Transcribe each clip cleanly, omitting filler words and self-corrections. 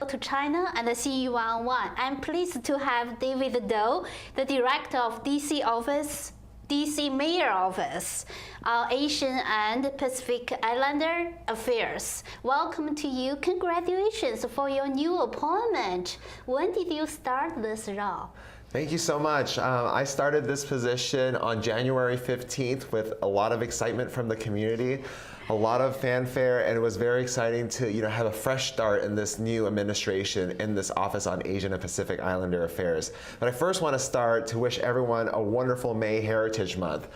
to China and Xinyu One. I'm pleased to have David Doe, the Director of DC Mayor Office, Asian and Pacific Islander Affairs. Welcome to you. Congratulations for your new appointment. When did you start this role? Thank you so much. I started this position on January 15th with a lot of excitement from the community, a lot of fanfare, and it was very exciting to have a fresh start in this new administration in this Office on Asian and Pacific Islander Affairs. But I first want to start to wish everyone a wonderful May Heritage Month.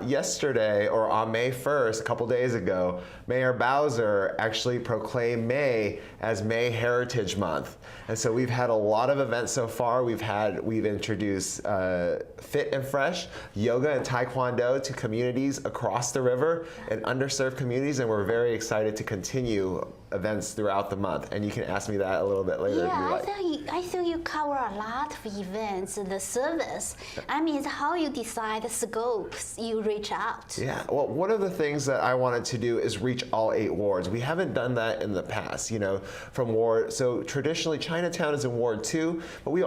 Yesterday, or on May 1st, a couple days ago, Mayor Bowser actually proclaimed May as May Heritage Month. And so we've had a lot of events so far. We've introduced Fit and Fresh, yoga and taekwondo to communities across the river and underserved communities, and we're very excited to continue events throughout the month. And you can ask me that a little bit later if you like. I think you cover a lot of events, the service. I mean, how you decide the scopes you reach out. Yeah, well, one of the things that I wanted to do is reach all 8 wards. We haven't done that in the past, from ward. So traditionally, Chinatown is in Ward 2, but we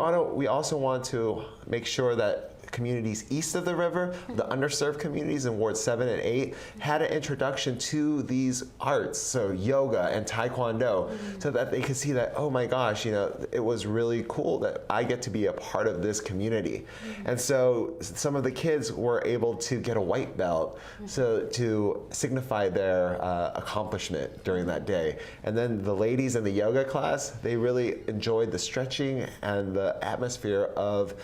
also want to make sure that communities east of the river, the underserved communities in Ward 7 and 8, had an introduction to these arts, so yoga and taekwondo, so that they could see that, oh my gosh, it was really cool that I get to be a part of this community. And so some of the kids were able to get a white belt to signify their accomplishment during that day. And then the ladies in the yoga class, they really enjoyed the stretching and the atmosphere of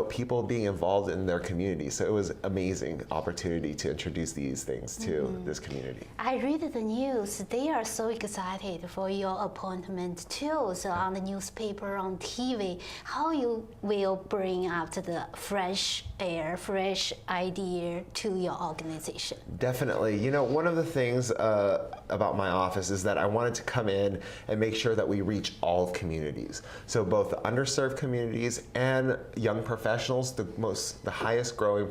people being involved in their community. So it was an amazing opportunity to introduce these things to this community. I read the news. They are so excited for your appointment too. So on the newspaper, on TV, how you will bring out the fresh air, fresh idea to your organization? Definitely. One of the things about my office is that I wanted to come in and make sure that we reach all communities. So both the underserved communities and young professionals, the highest growing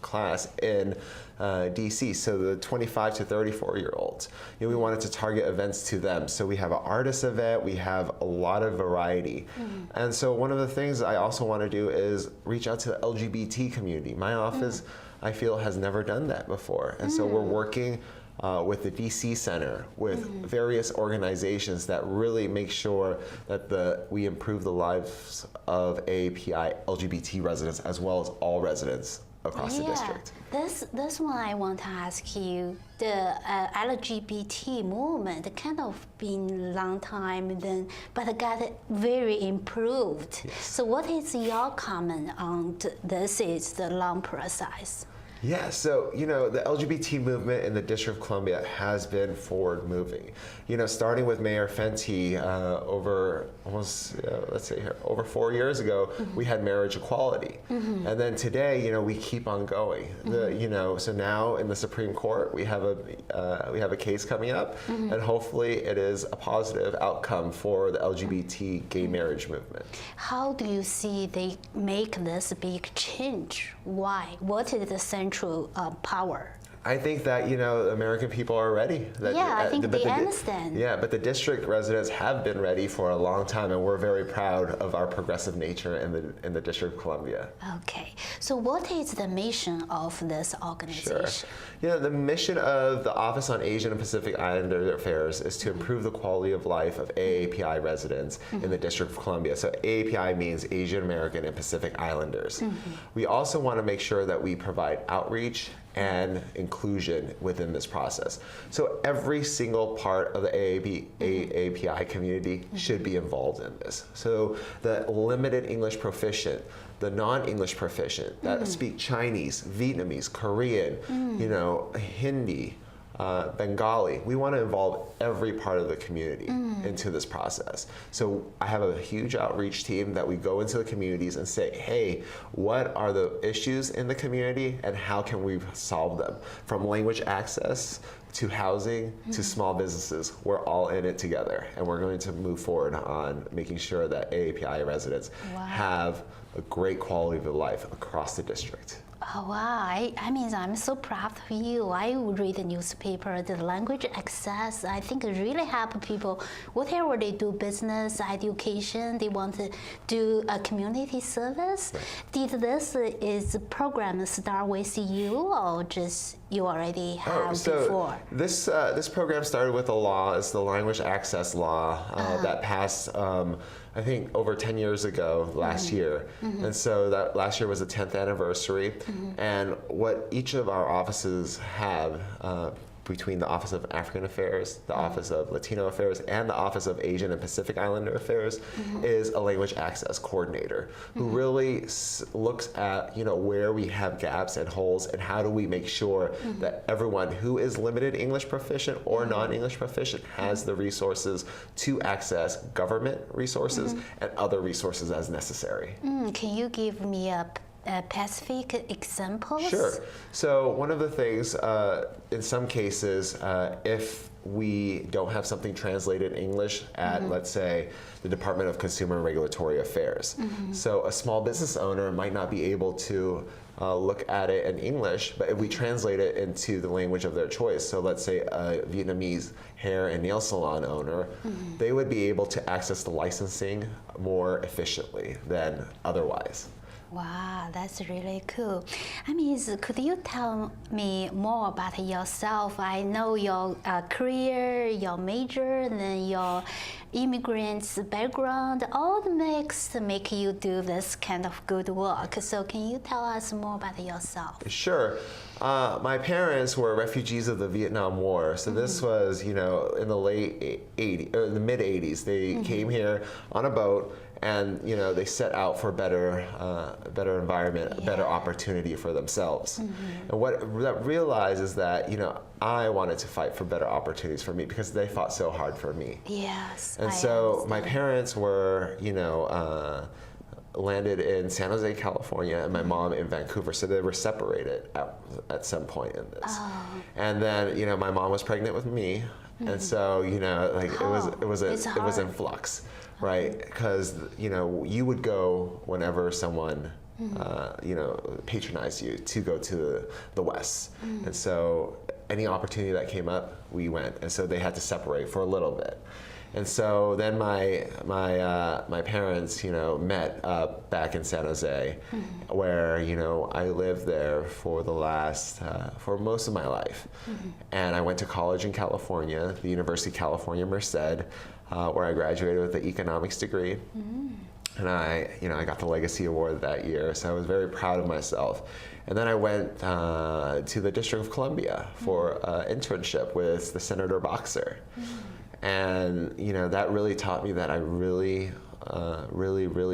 class in DC, so the 25 to 34-year-olds. We wanted to target events to them. So we have an artist event, we have a lot of variety. And so one of the things I also want to do is reach out to the LGBT community. My office, I feel, has never done that before. And so we're working with the DC Center, with various organizations that really make sure that we improve the lives of AAPI LGBT residents as well as all residents across the district. This one I want to ask you. The LGBT movement kind of been long time then, but got very improved. Yes. So what is your comment on this is the long process? Yeah, so the LGBT movement in the District of Columbia has been forward moving. Starting with Mayor Fenty over almost, let's say here, over 4 years ago, we had marriage equality. And then today, we keep on going. So now in the Supreme Court, we have a case coming up, and hopefully it is a positive outcome for the LGBT gay marriage movement. How do you see they make this big change? Why? What is the central power? I think that American people are ready. I think they understand. Yeah, but the district residents have been ready for a long time, and we're very proud of our progressive nature in the District of Columbia. Okay, so what is the mission of this organization? Sure. The mission of the Office on Asian and Pacific Islander Affairs is to improve the quality of life of AAPI residents in the District of Columbia. So AAPI means Asian American and Pacific Islanders. We also want to make sure that we provide outreach and inclusion within this process. So every single part of the AAPI community should be involved in this. So the limited English proficient, the non-English proficient that speak Chinese, Vietnamese, Korean, Hindi, Bengali. We want to involve every part of the community into this process. So I have a huge outreach team that we go into the communities and say, hey, what are the issues in the community and how can we solve them? From language access to housing to small businesses, we're all in it together, and we're going to move forward on making sure that AAPI residents have a great quality of life across the district. Oh wow, I mean, I'm so proud of you. I would read the newspaper, the language access, I think it really help people, whatever they do, business, education, they want to do a community service. Right. Did this program start with you or just you already have before? This program started with a law. It's the language access law that passed I think over 10 years ago last year. And so that last year was the 10th anniversary. And what each of our offices have between the Office of African Affairs, the Office of Latino Affairs, and the Office of Asian and Pacific Islander Affairs is a language access coordinator who really looks at where we have gaps and holes and how do we make sure that everyone who is limited English proficient or non-English proficient has the resources to access government resources and other resources as necessary. Can you give me a specific examples? Sure. So one of the things, in some cases, if we don't have something translated in English at, let's say, the Department of Consumer and Regulatory Affairs. So a small business owner might not be able to look at it in English, but if we translate it into the language of their choice, so let's say a Vietnamese hair and nail salon owner, they would be able to access the licensing more efficiently than otherwise. Wow, that's really cool. I mean, could you tell me more about yourself? I know your career, your major, and then your immigrant's background, all the mix make you do this kind of good work. So can you tell us more about yourself? Sure. My parents were refugees of the Vietnam War. So this was, in the late 80s, or the mid 80s. They came here on a boat. And they set out for a better environment, a better opportunity for themselves. And what I realized is that I wanted to fight for better opportunities for me because they fought so hard for me. Yes. And so my parents were landed in San Jose, California, and my mom in Vancouver. So they were separated at some point in this. And then my mom was pregnant with me, and so it was in flux. Right, because you would go whenever someone patronized you to go to the West, and so any opportunity that came up, we went, and so they had to separate for a little bit, and so then my parents met back in San Jose, where I lived there for the last for most of my life, and I went to college in California, the University of California, Merced. Where I graduated with the economics degree, and I got the Legacy Award that year, so I was very proud of myself. And then I went to the District of Columbia for an internship with the Senator Boxer, and that really taught me that I really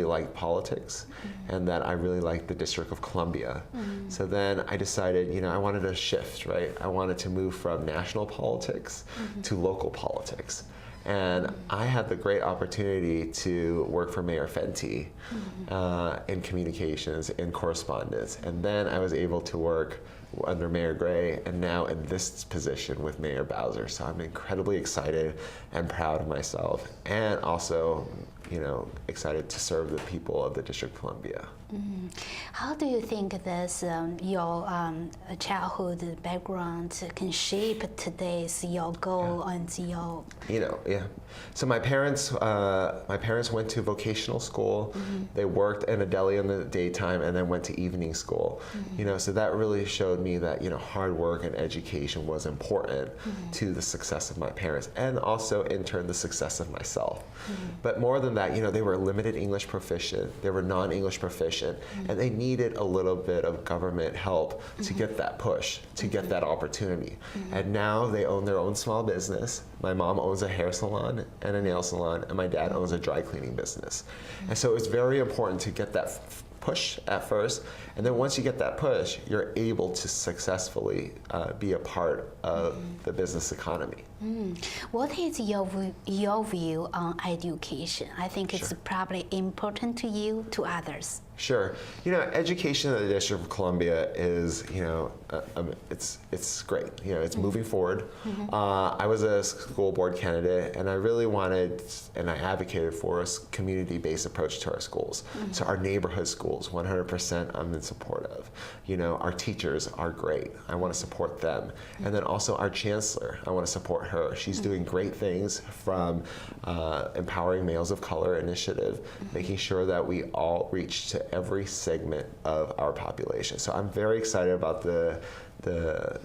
liked politics, and that I really liked the District of Columbia. So then I decided, I wanted to shift, right? I wanted to move from national politics to local politics. And I had the great opportunity to work for Mayor Fenty in communications, in correspondence. And then I was able to work under Mayor Gray and now in this position with Mayor Bowser. So I'm incredibly excited and proud of myself, and also excited to serve the people of the District of Columbia. How do you think this your childhood background can shape today's your goal and your? So my parents went to vocational school. They worked in a deli in the daytime and then went to evening school. So that really showed me that hard work and education was important to the success of my parents, and also in turn the success of myself. But more than that, they were limited English proficient. They were non-English proficient. And they needed a little bit of government help to get that push, to get that opportunity. And now they own their own small business. My mom owns a hair salon and a nail salon, and my dad owns a dry cleaning business. And so it's very important to get that push at first, and then once you get that push, you're able to successfully be a part of the business economy. What is your view on education? I think it's probably important to you, to others. Sure. Education in the District of Columbia is, it's great. It's moving forward. I was a school board candidate, and I really wanted, and I advocated for a community-based approach to our schools. So our neighborhood schools, 100% I'm in support of. Our teachers are great. I want to support them. And then also our chancellor, I want to support her. She's doing great things, from Empowering Males of Color initiative, making sure that we all reach to every segment of our population. So I'm very excited about the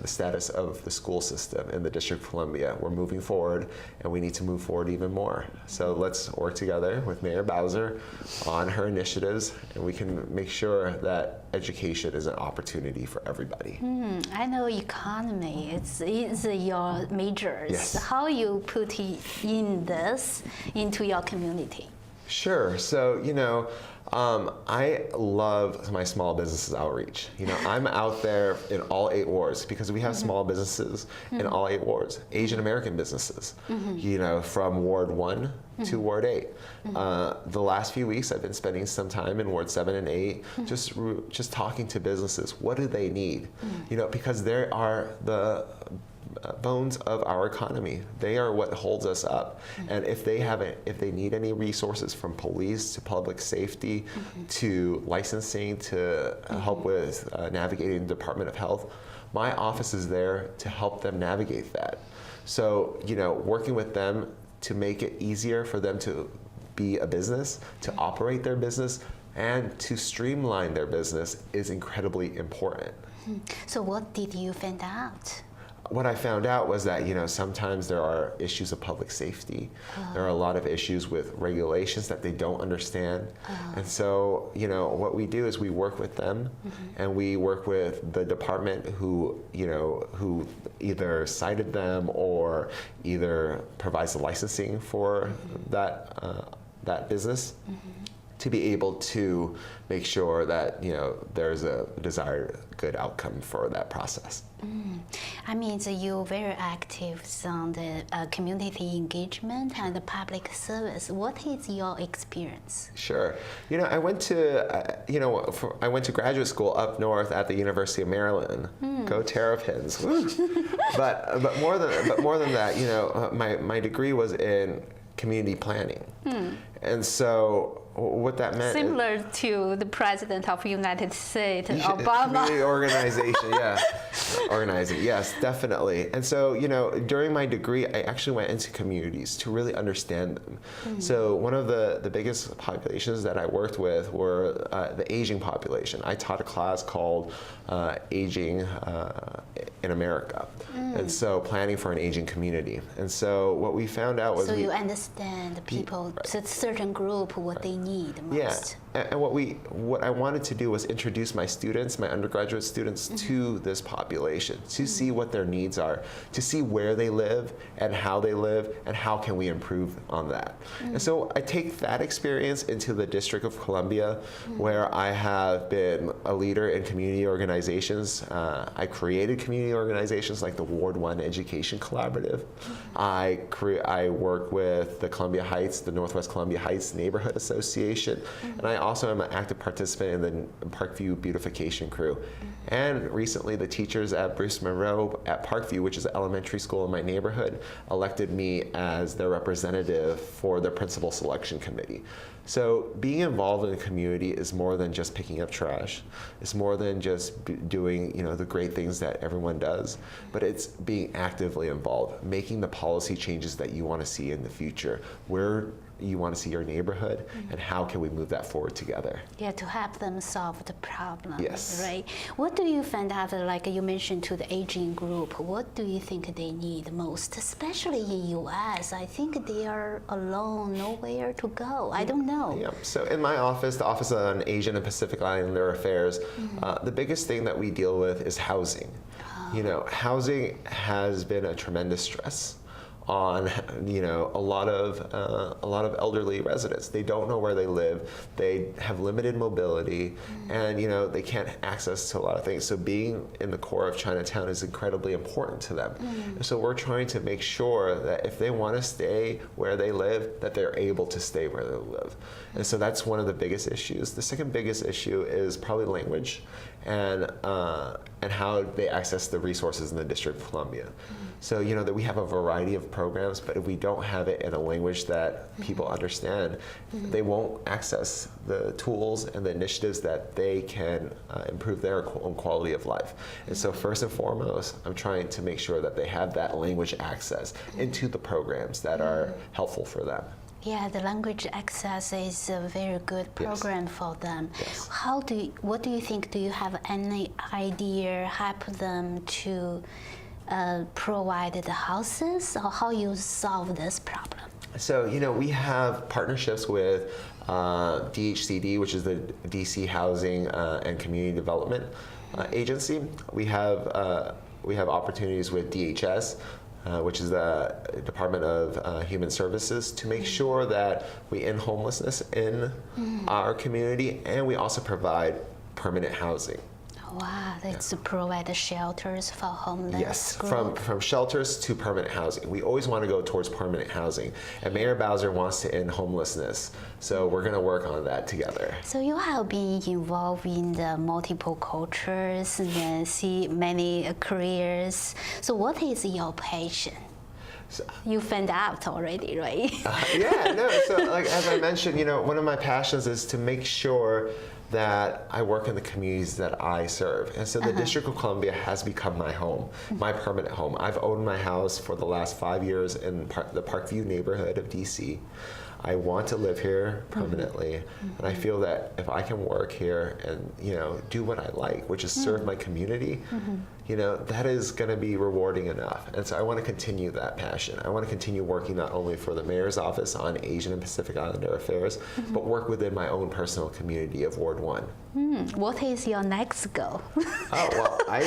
status of the school system in the District of Columbia. We're moving forward, and we need to move forward even more. So let's work together with Mayor Bowser on her initiatives, and we can make sure that education is an opportunity for everybody. I know economy, it's your majors. Yes. How you put in this into your community? Sure. So, I love my small businesses outreach. I'm out there in all 8 wards because we have small businesses in all 8 wards, Asian American businesses, from Ward 1 to Ward 8. The last few weeks I've been spending some time in Ward 7 and 8 just talking to businesses. What do they need? Because they are the bones of our economy. They are what holds us up. And if they need any resources, from police to public safety to licensing to help with navigating the Department of Health, my office is there to help them navigate that. So, working with them to make it easier for them to be a business, to operate their business, and to streamline their business is incredibly important. So what did you find out? What I found out was that, sometimes there are issues of public safety. There are a lot of issues with regulations that they don't understand. And so, what we do is we work with them, and we work with the department who either cited them or either provides the licensing for that business, to be able to make sure that there's a desired good outcome for that process. I mean, so you're very active on the community engagement and the public service. What is your experience? Sure. I went to I went to graduate school up north at the University of Maryland. Go Terrapins. but more than that, my degree was in community planning. And so what that meant, similar to the president of the United States, Obama. Community organization, yeah. Organizing, yes, definitely. And so, during my degree, I actually went into communities to really understand them. So one of the biggest populations that I worked with were the aging population. I taught a class called Aging in America. And so planning for an aging community. And so what we found out was, so you understand the people, certain group, what they need most. Yeah, and what I wanted to do was introduce my students, my undergraduate students, to this population, to see what their needs are, to see where they live and how can we improve on that. And so I take that experience into the District of Columbia, where I have been a leader in community organizations. I created community organizations like the Ward 1 Education Collaborative. I work with the Northwest Columbia Heights Neighborhood Association, and I also am an active participant in the Parkview Beautification Crew. And recently, the teachers at Bruce Monroe at Parkview, which is an elementary school in my neighborhood, elected me as their representative for the principal selection committee. So being involved in the community is more than just picking up trash. It's more than just doing the great things that everyone does, but it's being actively involved, making the policy changes that you want to see in the future, where you want to see your neighborhood, and how can we move that forward together. Yeah, to help them solve the problem. Yes. Right. What do you find out, like you mentioned, to the aging group, what do you think they need most, especially in US? I think they are alone, nowhere to go. I don't know. Yeah. So in my office, the Office on Asian and Pacific Islander Affairs, the biggest thing that we deal with is housing. Housing has been a tremendous stress on, you know, a lot of elderly residents. They don't know where they live. They have limited mobility, and you know, they can't access to a lot of things. So being in the core of Chinatown is incredibly important to them. And so we're trying to make sure that if they want to stay where they live, that they're able to stay where they live. And so that's one of the biggest issues. The second biggest issue is probably language, and how they access the resources in the District of Columbia. So, you know, that we have a variety of programs, but if we don't have it in a language that people understand, they won't access the tools and the initiatives that they can improve their own quality of life. And so first and foremost, I'm trying to make sure that they have that language access into the programs that are helpful for them. Yeah, the language access is a very good program for them. Yes. What do you think? Do you have any idea help them to provide the houses, or how you solve this problem? So, you know, we have partnerships with DHCD, which is the DC Housing and Community Development Agency. We have opportunities with DHS, which is the Department of Human Services, to make sure that we end homelessness in our community, and we also provide permanent housing. Wow, that's to provide the shelters for homeless. Yes, group. from shelters to permanent housing. We always want to go towards permanent housing, and Mayor Bowser wants to end homelessness, so we're going to work on that together. So you have been involved in the multiple cultures and see many careers. So what is your passion? You found out already, right? Yeah, no. So, like as I mentioned, you know, one of my passions is to make sure that I work in the communities that I serve. And so the District of Columbia has become my home, my permanent home. I've owned my house for the last 5 years in the Parkview neighborhood of DC. I want to live here permanently, and I feel that if I can work here and, you know, do what I like, which is serve my community, you know, that is going to be rewarding enough. And so I want to continue that passion. I want to continue working not only for the mayor's office on Asian and Pacific Islander affairs, but work within my own personal community of Ward 1. What is your next goal? Oh, well,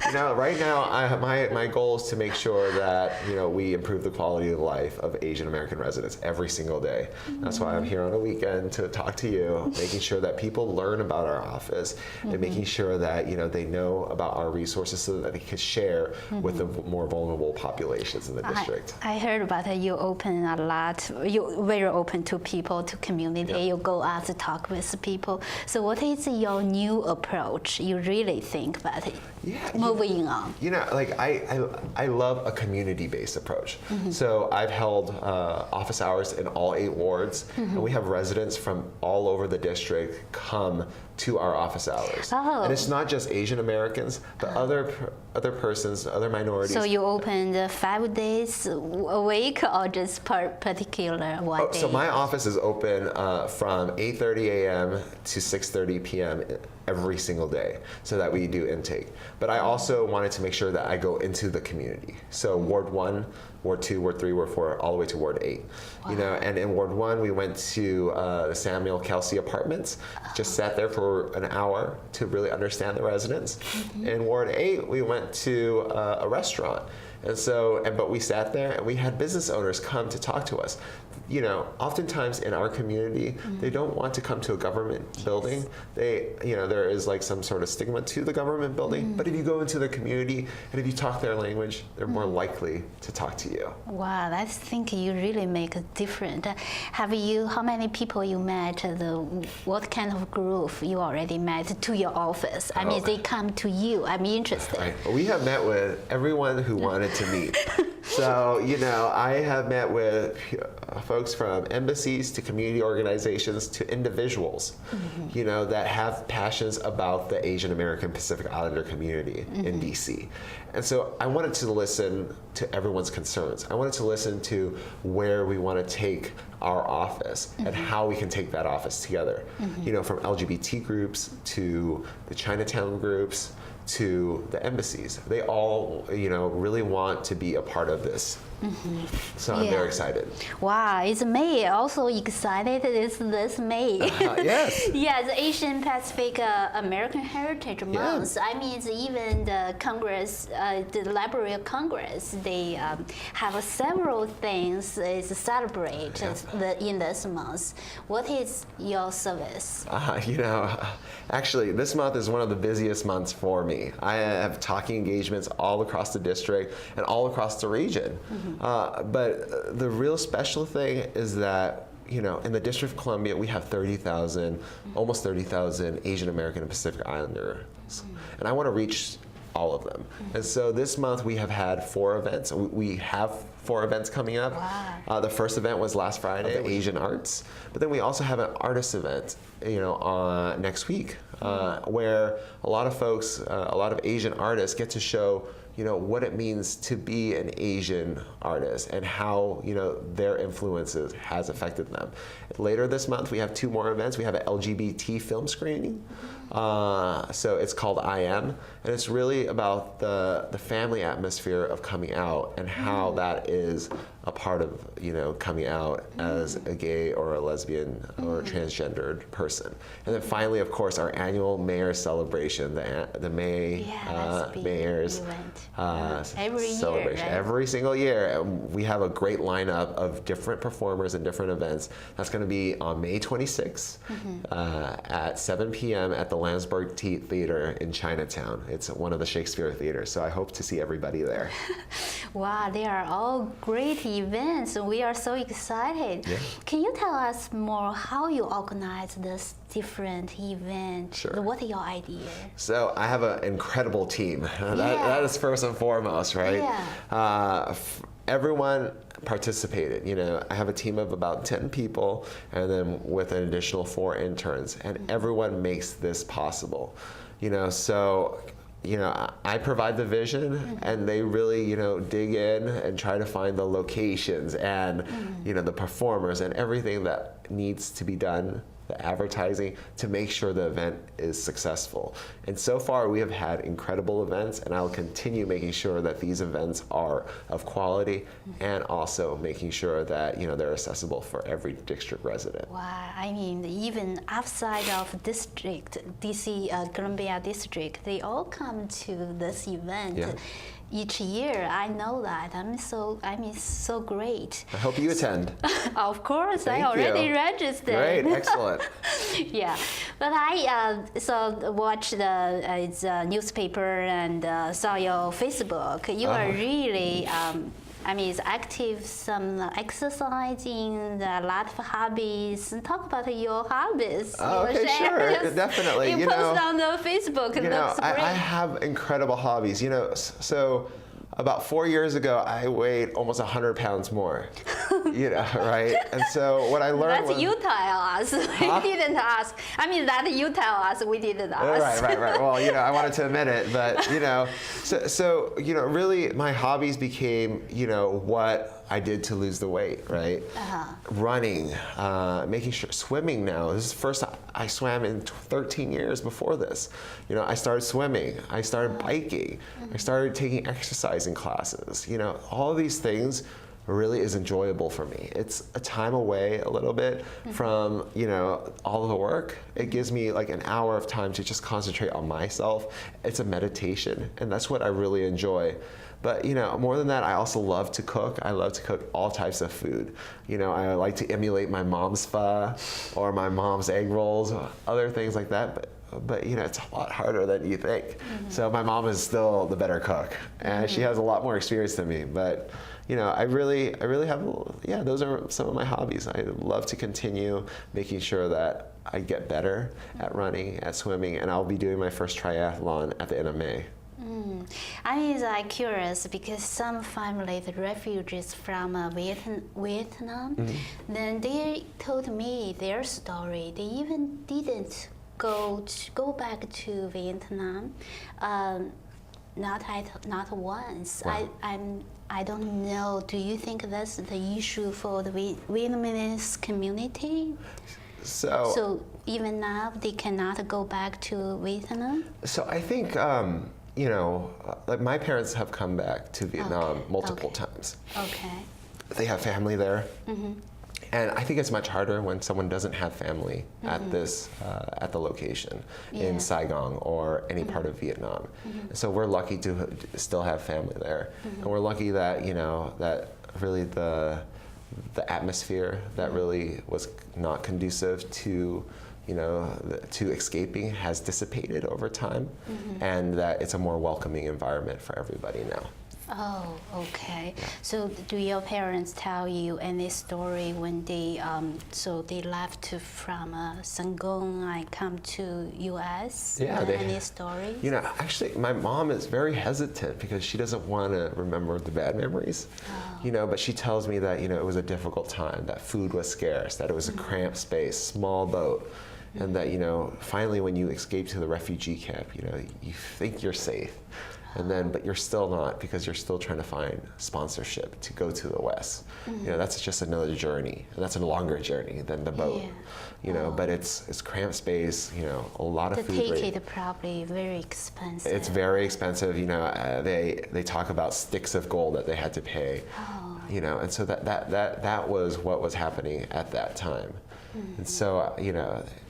you know, right now, my goal is to make sure that, you know, we improve the quality of life of Asian American residents every single day. That's why I'm here on a weekend to talk to you, making sure that people learn about our office and making sure that, you know, they know about our resources so that they can share with the more vulnerable populations in the district. I heard about it. You open a lot. You're very open to people, to community. Yep. You go out to talk with people. So what is your new approach? You really think about it? Yeah, moving on. You know, like I love a community-based approach. So I've held office hours in all 8 wards, and we have residents from all over the district come to our office hours. Oh. And it's not just Asian Americans, but other persons, other minorities. So you open 5 days a week, or just particular one day? So my office is open from 8:30 a.m. to 6:30 p.m. every single day, so that we do intake. But I also wanted to make sure that I go into the community. So Ward 1, Ward 2, Ward 3, Ward 4, all the way to Ward 8. Wow. You know, and in Ward 1, we went to the Samuel Kelsey Apartments, just sat there for an hour to really understand the residents. In Ward 8, we went to a restaurant. And so, but we sat there and we had business owners come to talk to us. You know, oftentimes in our community, they don't want to come to a government building. They, you know, there is like some sort of stigma to the government building. But if you go into the community and if you talk their language, they're more likely to talk to you. Wow, I think you really make a difference. How many people you met? What kind of group you already met to your office? I mean, they come to you. I'm interested. Right. We have met with everyone who wanted to meet. So, you know, I have met with folks from embassies to community organizations to individuals, you know, that have passions about the Asian American Pacific Islander community in DC. And so I wanted to listen to everyone's concerns. I wanted to listen to where we want to take our office and how we can take that office together. You know, from LGBT groups to the Chinatown groups to the embassies. They all, you know, really want to be a part of this So I'm very excited. Wow, is May also excited this May? Yes. Yeah, the Asian Pacific American Heritage Month. I mean, even the Congress, the Library of Congress, they have several things to celebrate in this month. What is your service? Actually, this month is one of the busiest months for me. I have talking engagements all across the district and all across the region. But the real special thing is that, in the District of Columbia, we have 30,000, almost 30,000 Asian American and Pacific Islanders. And I want to reach all of them. And so this month we have had 4 events. We have 4 events coming up. Wow. The first event was last Friday, Asian Arts. But then we also have an artist event, next week, where a lot of folks, a lot of Asian artists get to show what it means to be an Asian artist and how, their influences has affected them. Later this month, we have 2 more events. We have an LGBT film screening. So it's called I Am, and it's really about the family atmosphere of coming out and how that is a part of, coming out as a gay or a lesbian or a transgendered person. And then finally, of course, our annual mayor celebration, the May mayor's every celebration. Year, right? Every single year. We have a great lineup of different performers and different events. That's going to be on May 26th at 7 p.m. at the Landsberg Theater in Chinatown. It's one of the Shakespeare theaters, so I hope to see everybody there. Wow, they are all great events. We are so excited. Yeah. Can you tell us more how you organize this different event? Sure. What is your idea? So I have an incredible team. That is first and foremost, right? Yeah. Everyone participated. I have a team of about 10 people, and then with an additional 4 interns, and everyone makes this possible. So I provide the vision, and they really, dig in and try to find the locations and, the performers and everything that needs to be done, the advertising, to make sure the event is successful. And so far, we have had incredible events, and I'll continue making sure that these events are of quality and also making sure that, they're accessible for every district resident. Wow, I mean, even outside of district, DC, Columbia District, they all come to this event. Yeah. Each year. I know that. So great. I hope you attend. Of course, Thank I already you. registered. Great, excellent. Yeah, but I watched the newspaper and saw your Facebook. You are really. It's active, some exercising, a lot of hobbies. Talk about your hobbies. Okay, sure, definitely. You post on the Facebook. That's great. I have incredible hobbies. So about 4 years ago, I weighed almost 100 pounds more. Right? And so what I learned That's you tell us. We didn't ask. That you tell us. We didn't ask. Right. Well, I wanted to admit it, but so really, my hobbies became what I did to lose the weight, right? Running, making sure, swimming now. This is the first time I swam in 13 years before this. I started swimming, I started biking, I started taking exercising classes. All of these things really is enjoyable for me. It's a time away a little bit from, all of the work. It gives me like an hour of time to just concentrate on myself. It's a meditation, and that's what I really enjoy. But more than that, I also love to cook. I love to cook all types of food. I like to emulate my mom's pho or my mom's egg rolls, other things like that. But it's a lot harder than you think. So my mom is still the better cook, and she has a lot more experience than me. But I really have, those are some of my hobbies. I love to continue making sure that I get better at running, at swimming, and I'll be doing my first triathlon at the end of May. I'm curious because some family, the refugees from Vietnam, then they told me their story. They even didn't go back to Vietnam, not once. Wow. I don't know. Do you think that's the issue for the Vietnamese community? So even now they cannot go back to Vietnam? So I think you know, like my parents have come back to Vietnam multiple times. Okay. They have family there. And I think it's much harder when someone doesn't have family at this at the location in Saigon or any part of Vietnam. So we're lucky to still have family there, and we're lucky that that really the atmosphere that really was not conducive to to escaping has dissipated over time, and that it's a more welcoming environment for everybody now. Oh, okay. So do your parents tell you any story when they they left from Saigon and come to U.S.? Yeah, any stories? Actually, my mom is very hesitant because she doesn't want to remember the bad memories. But she tells me that it was a difficult time, that food was scarce, that it was a cramped space, small boat, and that finally when you escape to the refugee camp, you think you're safe. And then, but you're still not, because you're still trying to find sponsorship to go to the West. That's just another journey, and that's a longer journey than the boat. But it's cramped space. A lot of food. The ticket probably very expensive. It's very expensive. They talk about sticks of gold that they had to pay. And so that was what was happening at that time. And so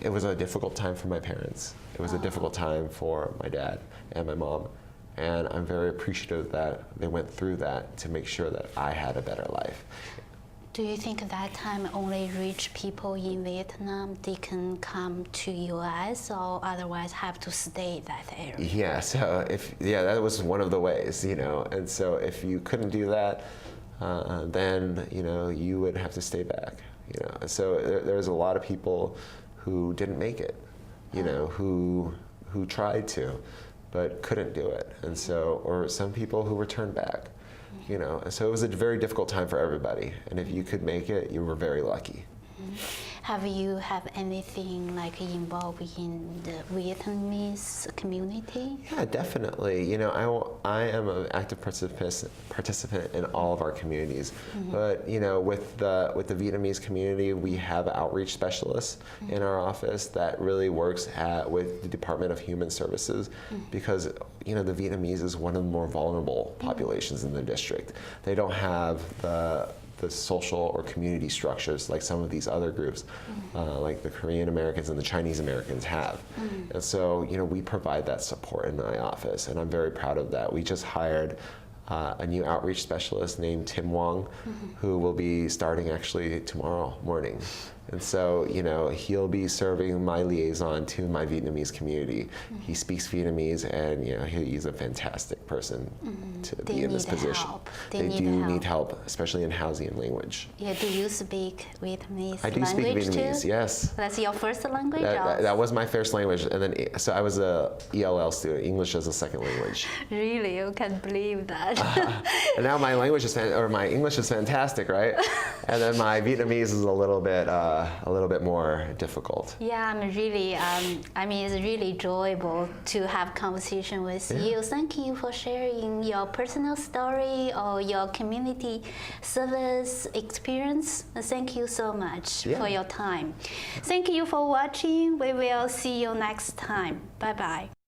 it was a difficult time for my parents. It was a difficult time for my dad and my mom. And I'm very appreciative that they went through that to make sure that I had a better life. Do you think that time only rich people in Vietnam, they can come to U.S. or otherwise have to stay that area? Yeah, so that was one of the ways, And so if you couldn't do that, then, you would have to stay back, So there's a lot of people who didn't make it, who tried to, but couldn't do it, and so, or some people who returned back, and so it was a very difficult time for everybody, and if you could make it, you were very lucky. Have you anything like involved in the Vietnamese community? Yeah, definitely. I am an active participant in all of our communities. But with the Vietnamese community, we have outreach specialists in our office that really works with the Department of Human Services, because the Vietnamese is one of the more vulnerable populations in the district. They don't have the social or community structures like some of these other groups, like the Korean Americans and the Chinese Americans have. And so, we provide that support in my office, and I'm very proud of that. We just hired a new outreach specialist named Tim Wong, who will be starting actually tomorrow morning. And so, he'll be serving my liaison to my Vietnamese community. He speaks Vietnamese, and he's a fantastic person to be in this position. They do need help, especially in housing and language. Yeah, do you speak Vietnamese language I do speak Vietnamese, too? yes. That's your first language? That was my first language, and then so I was a ELL student, English as a second language. Really, you can't believe that. And now my my English is fantastic, right? And then my Vietnamese is a little bit more difficult. Yeah, I'm really, it's really enjoyable to have conversation with you. Thank you for sharing your personal story or your community service experience. Thank you so much for your time. Thank you for watching. We will see you next time. Bye-bye.